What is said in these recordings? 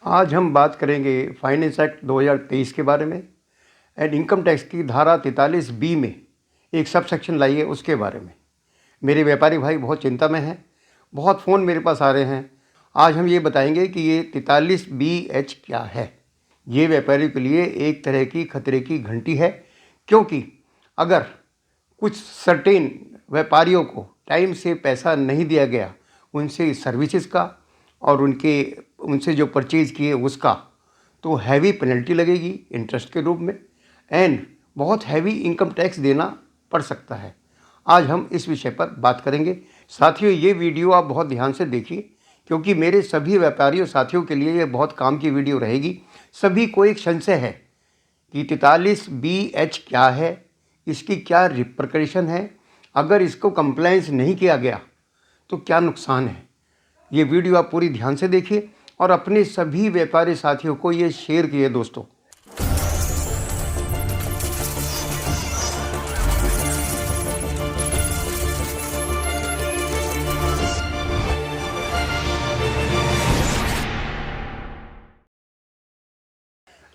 आज हम बात करेंगे फाइनेंस एक्ट 2023 के बारे में एंड इनकम टैक्स की धारा 43B में एक सब सेक्शन लाई है उसके बारे में। मेरे व्यापारी भाई बहुत चिंता में हैं, बहुत फ़ोन मेरे पास आ रहे हैं। आज हम ये बताएंगे कि ये 43BH क्या है। ये व्यापारी के लिए एक तरह की खतरे की घंटी है, क्योंकि अगर कुछ सर्टेन व्यापारियों को टाइम से पैसा नहीं दिया गया, उनसे सर्विसेज का और उनसे जो परचेज़ किए उसका, तो हैवी पेनल्टी लगेगी इंटरेस्ट के रूप में एंड बहुत हैवी इनकम टैक्स देना पड़ सकता है। आज हम इस विषय पर बात करेंगे। साथियों, ये वीडियो आप बहुत ध्यान से देखिए, क्योंकि मेरे सभी व्यापारियों साथियों के लिए ये बहुत काम की वीडियो रहेगी। सभी को एक संशय है कि 43BH क्या है, इसकी क्या रिपरकशन है, अगर इसको कंप्लायंस नहीं किया गया तो क्या नुकसान है। ये वीडियो आप पूरी ध्यान से देखिए और अपने सभी व्यापारी साथियों को ये शेयर किए दोस्तों।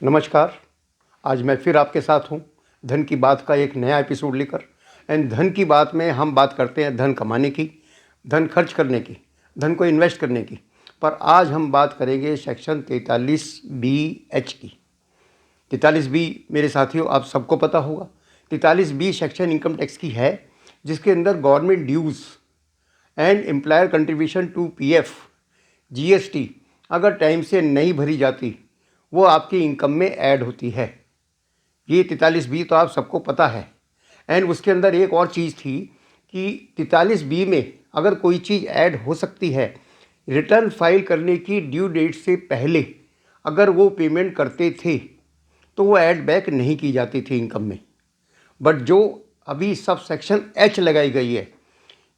नमस्कार, आज मैं फिर आपके साथ हूँ धन की बात का एक नया एपिसोड लेकर। एंड धन की बात में हम बात करते हैं धन कमाने की, धन खर्च करने की, धन को इन्वेस्ट करने की। पर आज हम बात करेंगे सेक्शन 43BH की। 43B मेरे साथियों आप सबको पता होगा। 43B सेक्शन इनकम टैक्स की है, जिसके अंदर government dues and employer contribution to PF GST अगर टाइम से नहीं भरी जाती, वो आपकी इनकम में ऐड होती है। ये 43B तो आप सबको पता है। एंड उसके अंदर एक और चीज़ थी कि 43B में अगर कोई चीज़ ऐड हो सकती है, रिटर्न फाइल करने की ड्यू डेट से पहले अगर वो पेमेंट करते थे तो वो ऐड बैक नहीं की जाती थी इनकम में। बट जो अभी सब सेक्शन H लगाई गई है,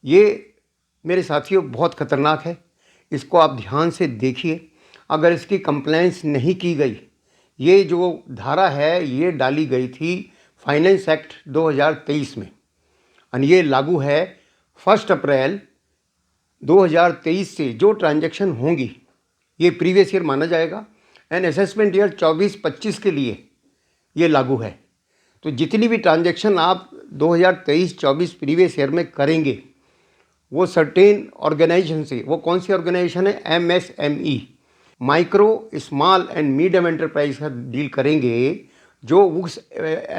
ये मेरे साथियों बहुत ख़तरनाक है। इसको आप ध्यान से देखिए। अगर इसकी कंप्लायंस नहीं की गई, ये जो धारा है ये डाली गई थी फाइनेंस एक्ट 2023 में और ये लागू है 1 अप्रैल 2023 से। जो ट्रांजैक्शन होंगी ये प्रीवियस ईयर माना जाएगा एंड असेसमेंट ईयर 24-25 के लिए ये लागू है। तो जितनी भी ट्रांजैक्शन आप 2023-24 प्रीवियस ईयर में करेंगे, वो सर्टेन ऑर्गेनाइजेशन से, वो कौन सी ऑर्गेनाइजेशन है, MSME, micro small and medium enterprise का डील करेंगे। जो उस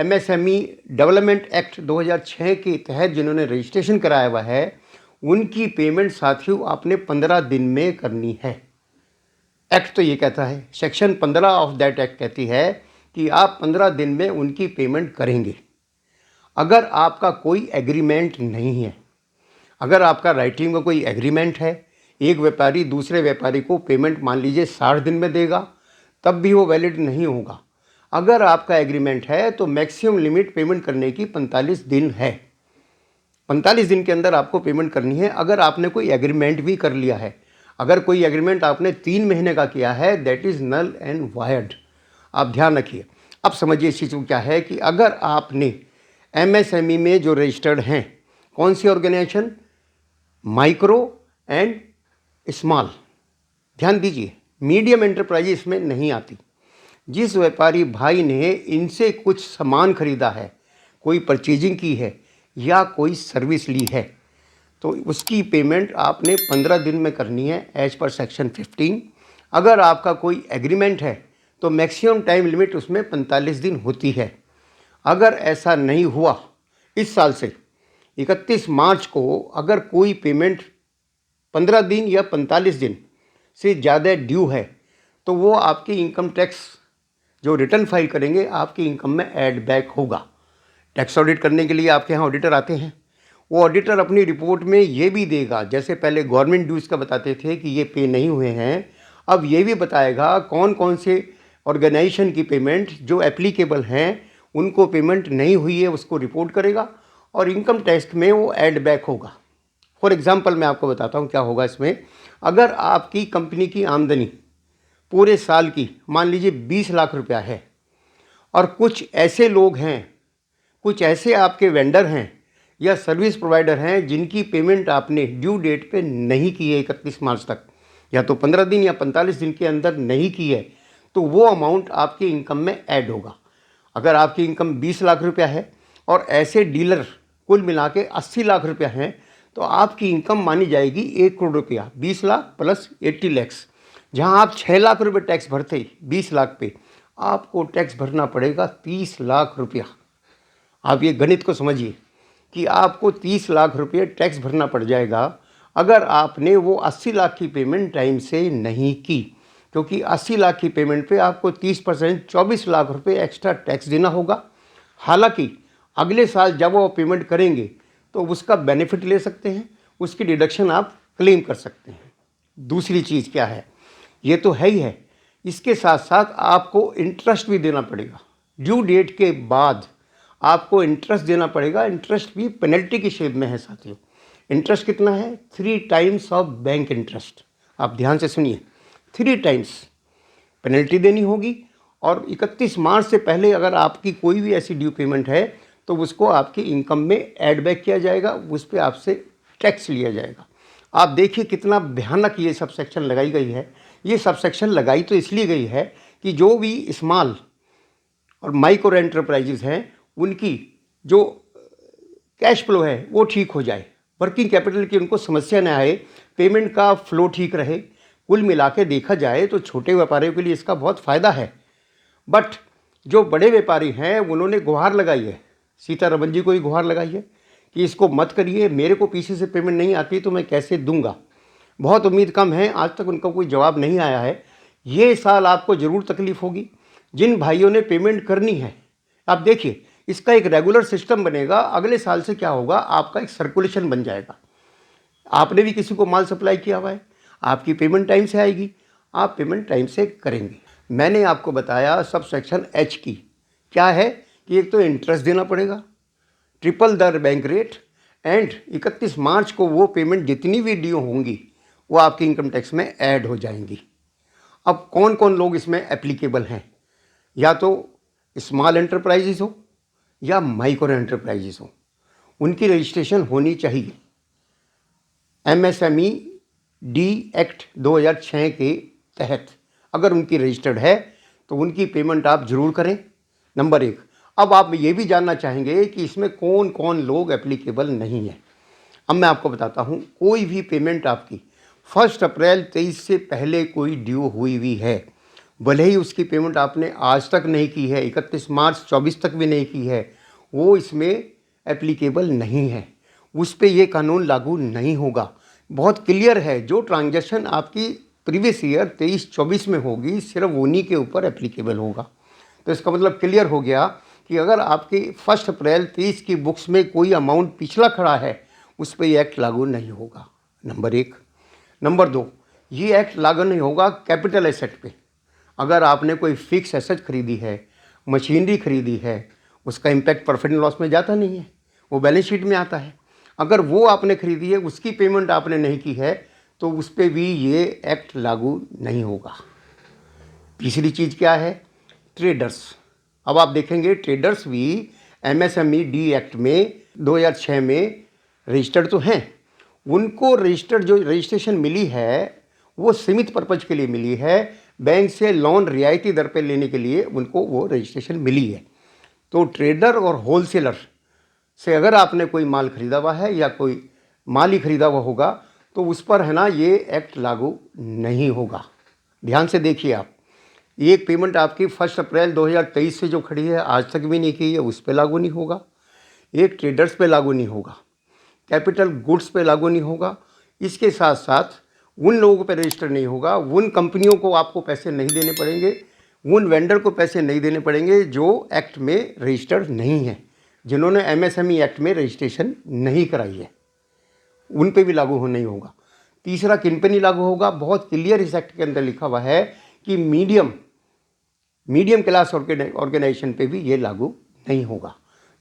MSME डेवलपमेंट एक्ट 2006 के तहत जिन्होंने रजिस्ट्रेशन कराया हुआ है, उनकी पेमेंट साथियों आपने 15 दिन में करनी है। एक्ट तो ये कहता है, सेक्शन 15 ऑफ दैट एक्ट कहती है कि आप 15 दिन में उनकी पेमेंट करेंगे। अगर आपका कोई एग्रीमेंट नहीं है, अगर आपका राइटिंग में कोई एग्रीमेंट है, एक व्यापारी दूसरे व्यापारी को पेमेंट मान लीजिए 60 दिन में देगा, तब भी वो वैलिड नहीं होगा। अगर आपका एग्रीमेंट है तो मैक्सिमम लिमिट पेमेंट करने की 45 दिन है। 45 दिन के अंदर आपको पेमेंट करनी है। अगर आपने कोई एग्रीमेंट भी कर लिया है, अगर कोई एग्रीमेंट आपने 3 महीने का किया है, that is null and void. आप ध्यान रखिए। अब समझिए इस चीज़ को क्या है कि अगर आपने MSME में जो रजिस्टर्ड हैं, कौन सी ऑर्गेनाइजेशन, माइक्रो एंड स्मॉल, ध्यान दीजिए, मीडियम एंटरप्राइज इसमें नहीं आती। जिस व्यापारी भाई ने इनसे कुछ सामान खरीदा है, कोई परचेजिंग की है या कोई सर्विस ली है, तो उसकी पेमेंट आपने 15 दिन में करनी है एज पर सेक्शन 15। अगर आपका कोई एग्रीमेंट है तो मैक्सिमम टाइम लिमिट उसमें 45 दिन होती है। अगर ऐसा नहीं हुआ, इस साल से 31 मार्च को अगर कोई पेमेंट 15 दिन या 45 दिन से ज़्यादा ड्यू है, तो वो आपकी इनकम टैक्स जो रिटर्न फाइल करेंगे आपकी इनकम में ऐड बैक होगा। टैक्स ऑडिट करने के लिए आपके यहाँ ऑडिटर आते हैं। वो ऑडिटर अपनी रिपोर्ट में ये भी देगा, जैसे पहले गवर्नमेंट ड्यूज़ का बताते थे कि ये पे नहीं हुए हैं, अब ये भी बताएगा कौन कौन से ऑर्गेनाइजेशन की पेमेंट जो एप्लीकेबल हैं उनको पेमेंट नहीं हुई है, उसको रिपोर्ट करेगा और इनकम टैक्स में वो ऐड बैक होगा। फॉर एग्ज़ाम्पल मैं आपको बताता हूँ क्या होगा इसमें। अगर आपकी कंपनी की आमदनी पूरे साल की मान लीजिए 20 लाख रुपया है और कुछ ऐसे लोग हैं, कुछ ऐसे आपके वेंडर हैं या सर्विस प्रोवाइडर हैं जिनकी पेमेंट आपने ड्यू डेट पे नहीं की है 31 मार्च तक, या तो 15 दिन या 45 दिन के अंदर नहीं की है तो वो अमाउंट आपके इनकम में ऐड होगा। अगर आपकी इनकम 20 लाख रुपया है और ऐसे डीलर कुल मिला के 80 लाख रुपया हैं तो आपकी इनकम मानी जाएगी 1 करोड़ रुपया, 20 लाख प्लस 80 लैक्स। जहां आप 6 लाख रुपये टैक्स भरते 20 लाख पे, आपको टैक्स भरना पड़ेगा 30 लाख रुपया। आप ये गणित को समझिए कि आपको 30 लाख रुपये टैक्स भरना पड़ जाएगा अगर आपने वो 80 लाख की पेमेंट टाइम से नहीं की, क्योंकि 80 लाख की पेमेंट पे आपको 30% 24 लाख रुपये एक्स्ट्रा टैक्स देना होगा। हालांकि अगले साल जब वो पेमेंट करेंगे तो उसका बेनिफिट ले सकते हैं, उसकी डिडक्शन आप क्लेम कर सकते हैं। दूसरी चीज़ क्या है, ये तो है ही है, इसके साथ साथ आपको इंटरेस्ट भी देना पड़ेगा। ड्यू डेट के बाद आपको इंटरेस्ट देना पड़ेगा। इंटरेस्ट भी पेनल्टी की शेप में है साथियों। इंटरेस्ट कितना है? 3 टाइम्स ऑफ बैंक इंटरेस्ट। आप ध्यान से सुनिए, 3 टाइम्स पेनल्टी देनी होगी और 31 मार्च से पहले अगर आपकी कोई भी ऐसी ड्यू पेमेंट है तो उसको आपकी इनकम में ऐड बैक किया जाएगा, उस पर आपसे टैक्स लिया जाएगा। आप देखिए कितना भयानक ये सब सेक्शन लगाई गई है। ये सब सेक्शन लगाई तो इसलिए गई है कि जो भी स्मॉल और माइक्रो एंटरप्राइजेज हैं उनकी जो कैश फ्लो है वो ठीक हो जाए, वर्किंग कैपिटल की उनको समस्या न आए, पेमेंट का फ्लो ठीक रहे। कुल मिला के देखा जाए तो छोटे व्यापारियों के लिए इसका बहुत फ़ायदा है। बट जो बड़े व्यापारी हैं उन्होंने गुहार लगाई है, सीतारमन जी को ही गुहार लगाई है कि इसको मत करिए, मेरे को पीछे से पेमेंट नहीं आती तो मैं कैसे दूंगा। बहुत उम्मीद कम है, आज तक उनका कोई जवाब नहीं आया है। ये साल आपको ज़रूर तकलीफ़ होगी। जिन भाइयों ने पेमेंट करनी है, आप देखिए इसका एक रेगुलर सिस्टम बनेगा। अगले साल से क्या होगा, आपका एक सर्कुलेशन बन जाएगा। आपने भी किसी को माल सप्लाई किया हुआ है, आपकी पेमेंट टाइम से आएगी, आप पेमेंट टाइम से करेंगे। मैंने आपको बताया सब सेक्शन एच की क्या है कि एक तो इंटरेस्ट देना पड़ेगा, triple the bank rate, and 31 मार्च को वो पेमेंट जितनी भी ड्यू होंगी वो आपकी इनकम टैक्स में ऐड हो जाएंगी। अब कौन कौन लोग इसमें एप्लीकेबल हैं? या तो स्मॉल एंटरप्राइजेस हो या माइक्रो एंटरप्राइजेस हो, उनकी रजिस्ट्रेशन होनी चाहिए। एमएसएमई डी एक्ट 2006 के तहत अगर उनकी रजिस्टर्ड है तो उनकी पेमेंट आप ज़रूर करें, नंबर 1। अब आप ये भी जानना चाहेंगे कि इसमें कौन कौन लोग एप्लीकेबल नहीं है। अब मैं आपको बताता हूँ, कोई भी पेमेंट आपकी 1 अप्रैल 23 से पहले कोई ड्यू हुई हुई है, भले ही उसकी पेमेंट आपने आज तक नहीं की है, 31 मार्च 24 तक भी नहीं की है, वो इसमें एप्लीकेबल नहीं है, उस पर ये कानून लागू नहीं होगा। बहुत क्लियर है, जो ट्रांजैक्शन आपकी प्रीवियस ईयर 23-24 में होगी सिर्फ उन्हीं के ऊपर एप्लीकेबल होगा। तो इसका मतलब क्लियर हो गया कि अगर आपकी 1 अप्रैल 23 की बुक्स में कोई अमाउंट पिछला खड़ा है उस पर यह एक्ट लागू नहीं होगा, नंबर 1। नंबर 2, ये एक्ट लागू नहीं होगा कैपिटल एसेट पे। अगर आपने कोई फिक्स एसेट खरीदी है, मशीनरी खरीदी है, उसका इम्पैक्ट प्रॉफिट एंड लॉस में जाता नहीं है, वो बैलेंस शीट में आता है। अगर वो आपने खरीदी है, उसकी पेमेंट आपने नहीं की है तो उस पर भी ये एक्ट लागू नहीं होगा। तीसरी चीज़ क्या है? ट्रेडर्स। अब आप देखेंगे ट्रेडर्स भी एमएसएमई डी एक्ट में 2006 में रजिस्टर्ड तो हैं। उनको रजिस्टर्ड जो रजिस्ट्रेशन मिली है वो सीमित पर्पज़ के लिए मिली है, बैंक से लोन रियायती दर पर लेने के लिए उनको वो रजिस्ट्रेशन मिली है। तो ट्रेडर और होलसेलर से अगर आपने कोई माल खरीदा हुआ है या कोई माल ही खरीदा हुआ होगा तो उस पर है ना ये एक्ट लागू नहीं होगा। ध्यान से देखिए आप, एक पेमेंट आपकी 1 अप्रैल 2023 से जो खड़ी है आज तक भी नहीं की है उस पर लागू नहीं होगा, एक ट्रेडर्स पे लागू नहीं होगा, कैपिटल गुड्स पे लागू नहीं होगा। इसके साथ साथ उन लोगों पे रजिस्टर नहीं होगा, उन कंपनियों को आपको पैसे नहीं देने पड़ेंगे, उन वेंडर को पैसे नहीं देने पड़ेंगे जो एक्ट में रजिस्टर्ड नहीं है, जिन्होंने एमएसएमई एक्ट में रजिस्ट्रेशन नहीं कराई है, उन पे भी लागू हो नहीं होगा। तीसरा किन पे नहीं लागू होगा? बहुत क्लियर इस एक्ट के अंदर लिखा हुआ है कि मीडियम क्लास ऑर्गेनाइजेशन पे भी ये लागू नहीं होगा।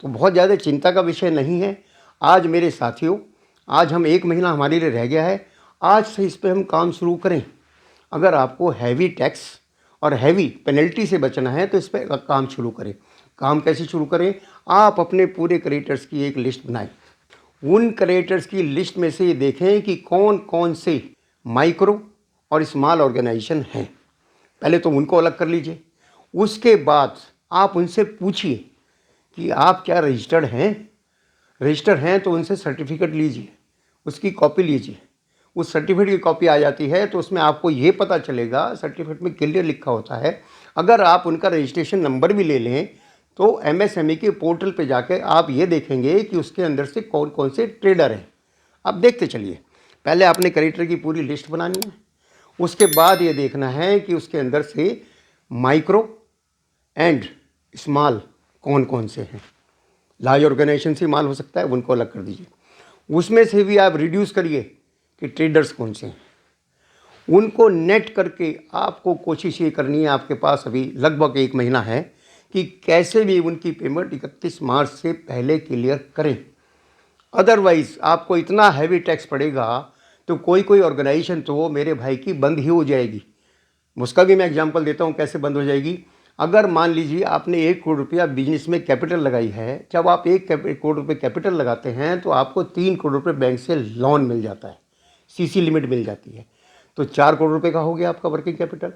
तो बहुत ज़्यादा चिंता का विषय नहीं है। आज मेरे साथियों, आज हम 1 महीना हमारे लिए रह गया है, आज से इस पर हम काम शुरू करें। अगर आपको हैवी टैक्स और हैवी पेनल्टी से बचना है तो इस पर काम शुरू करें। काम कैसे शुरू करें? आप अपने पूरे क्रेडिटर्स की एक लिस्ट बनाएं। उन क्रेडिटर्स की लिस्ट में से ये देखें कि कौन कौन से माइक्रो और स्मॉल ऑर्गेनाइजेशन हैं। पहले तो उनको अलग कर लीजिए, उसके बाद आप उनसे पूछिए कि आप क्या रजिस्टर्ड हैं। रजिस्टर हैं तो उनसे सर्टिफिकेट लीजिए, उसकी कॉपी लीजिए। उस सर्टिफिकेट की कॉपी आ जाती है तो उसमें आपको ये पता चलेगा, सर्टिफिकेट में क्लियर लिखा होता है। अगर आप उनका रजिस्ट्रेशन नंबर भी ले लें तो एमएसएमई के पोर्टल पे जाके आप ये देखेंगे कि उसके अंदर से कौन कौन से ट्रेडर हैं। अब देखते चलिए, पहले आपने क्रेडिटर की पूरी लिस्ट बनानी है, उसके बाद ये देखना है कि उसके अंदर से माइक्रो एंड स्मॉल कौन कौन से हैं। लार्ज ऑर्गेनाइजेशन से माल हो सकता है, उनको अलग कर दीजिए। उसमें से भी आप रिड्यूस करिए कि ट्रेडर्स कौन से हैं, उनको नेट करके आपको कोशिश ये करनी है, आपके पास अभी लगभग 1 महीना है, कि कैसे भी उनकी पेमेंट 31 मार्च से पहले क्लियर करें। अदरवाइज़ आपको इतना हैवी टैक्स पड़ेगा तो कोई कोई ऑर्गेनाइजेशन तो मेरे भाई की बंद ही हो जाएगी। उसका भी मैं एग्जांपल देता हूँ कैसे बंद हो जाएगी। अगर मान लीजिए आपने 1 करोड़ रुपया बिजनेस में कैपिटल लगाई है, जब आप 1 करोड़ रुपये कैपिटल लगाते हैं तो आपको 3 करोड़ रुपये बैंक से लोन मिल जाता है, सीसी लिमिट मिल जाती है, तो 4 करोड़ रुपये का हो गया आपका वर्किंग कैपिटल।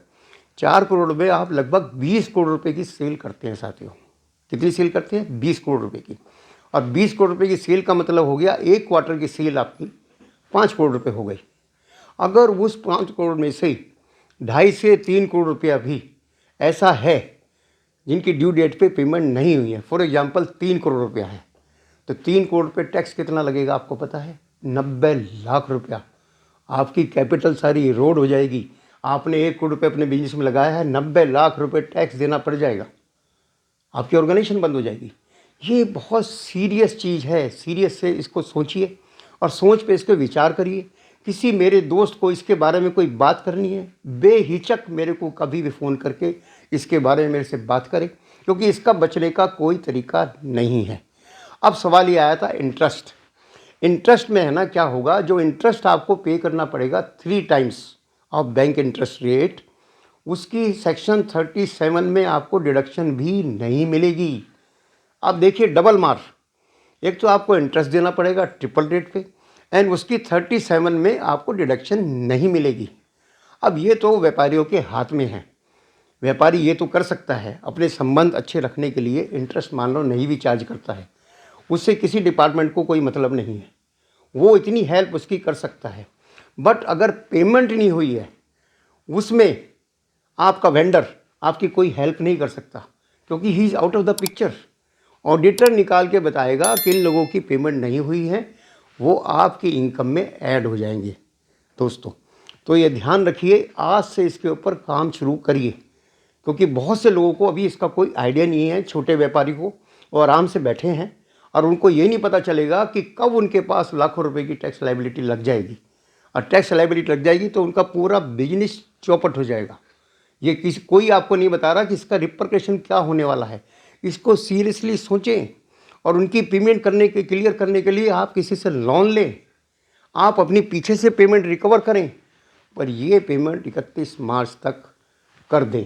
4 करोड़ में आप लगभग 20 करोड़ रुपये की सेल करते हैं साथियों। कितनी सेल करते हैं? 20 करोड़ रुपये की। और 20 करोड़ रुपये की सेल का मतलब हो गया 1 क्वार्टर की सेल आपकी 5 करोड़ रुपये हो गई। अगर उस 5 करोड़ में से 2.5 से 3 करोड़ रुपया भी ऐसा है जिनकी ड्यू डेट पे पेमेंट नहीं हुई है, फॉर एग्जांपल 3 करोड़ रुपया है, तो 3 करोड़ रुपये टैक्स कितना लगेगा आपको पता है? 90 लाख रुपया। आपकी कैपिटल सारी इरोड हो जाएगी। आपने 1 करोड़ रुपये अपने बिजनेस में लगाया है, 90 लाख रुपये टैक्स देना पड़ जाएगा, आपकी ऑर्गेनाइजेशन बंद हो जाएगी। ये बहुत सीरियस चीज़ है, सीरियस से इसको सोचिए और सोच पे इसके विचार करिए। किसी मेरे दोस्त को इसके बारे में कोई बात करनी है, बेहिचक मेरे को कभी भी फ़ोन करके इसके बारे में मेरे से बात करें, क्योंकि इसका बचने का कोई तरीका नहीं है। अब सवाल ये आया था इंटरेस्ट। इंटरेस्ट में है ना, क्या होगा, जो इंटरेस्ट आपको पे करना पड़ेगा 3 times of bank interest rate, उसकी सेक्शन 37 में आपको डिडक्शन भी नहीं मिलेगी। अब देखिए डबल मार, एक तो आपको इंटरेस्ट देना पड़ेगा ट्रिपल रेट पे, एंड उसकी 37 में आपको डिडक्शन नहीं मिलेगी। अब ये तो व्यापारियों के हाथ में है, व्यापारी ये तो कर सकता है अपने संबंध अच्छे रखने के लिए, इंटरेस्ट मान लो नहीं भी चार्ज करता है, उससे किसी डिपार्टमेंट को कोई मतलब नहीं है, वो इतनी हेल्प उसकी कर सकता है। बट अगर पेमेंट नहीं हुई है उसमें आपका वेंडर आपकी कोई हेल्प नहीं कर सकता, क्योंकि he is out of the picture. Auditor निकाल के बताएगा कि इन लोगों की पेमेंट नहीं हुई है, वो आपकी इनकम में ऐड हो जाएंगे दोस्तों। तो ये ध्यान रखिए, आज से इसके ऊपर काम शुरू करिए, क्योंकि बहुत से लोगों को अभी इसका कोई आइडिया नहीं है। छोटे व्यापारी को वो आराम से बैठे हैं और उनको ये नहीं पता चलेगा कि कब उनके पास लाखों रुपए की टैक्स लायबिलिटी लग जाएगी, और टैक्स लायबिलिटी लग जाएगी तो उनका पूरा बिजनेस चौपट हो जाएगा। ये कोई आपको नहीं बता रहा कि इसका रिपरकशन क्या होने वाला है। इसको सीरियसली सोचें और उनकी पेमेंट क्लियर करने के लिए आप किसी से लोन लें, आप अपनी पीछे से पेमेंट रिकवर करें, पर ये पेमेंट 31 मार्च तक कर दें।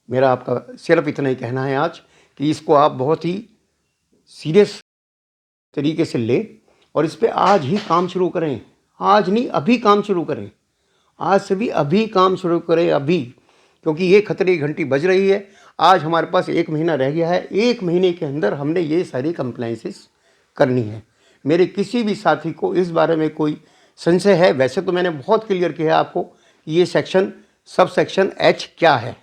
मेरा आपका सिर्फ इतना ही कहना है आज, कि इसको आप बहुत ही सीरियस तरीके से लें और इस पर आज ही काम शुरू करें। आज नहीं, अभी काम शुरू करें, आज से भी अभी काम शुरू करें अभी, क्योंकि ये खतरे की घंटी बज रही है। आज हमारे पास 1 महीना रह गया है, 1 महीने के अंदर हमने ये सारी कंप्लाइंसेस करनी है। मेरे किसी भी साथी को इस बारे में कोई संशय है, वैसे तो मैंने बहुत क्लियर किया है आपको ये सेक्शन सब सेक्शन एच क्या है।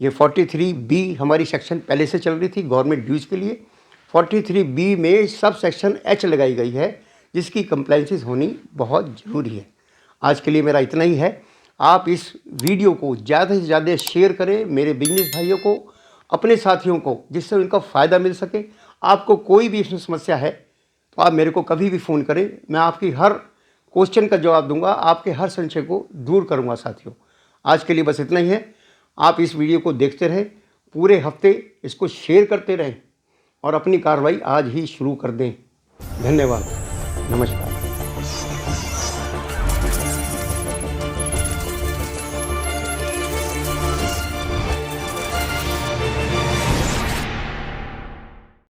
ये 43B हमारी सेक्शन पहले से चल रही थी गवर्नमेंट ड्यूज़ के लिए। 43B में सब सेक्शन एच लगाई गई है, जिसकी कंप्लाइंसेस होनी बहुत ज़रूरी है। आज के लिए मेरा इतना ही है। आप इस वीडियो को ज़्यादा से ज़्यादा शेयर करें मेरे बिजनेस भाइयों को, अपने साथियों को, जिससे उनका फ़ायदा मिल सके। आपको कोई भी इसमें समस्या है तो आप मेरे को कभी भी फ़ोन करें, मैं आपकी हर क्वेश्चन का जवाब दूंगा, आपके हर संशय को दूर करूंगा साथियों। आज के लिए बस इतना ही है। आप इस वीडियो को देखते रहें, पूरे हफ्ते इसको शेयर करते रहें और अपनी कार्रवाई आज ही शुरू कर दें। धन्यवाद, नमस्कार।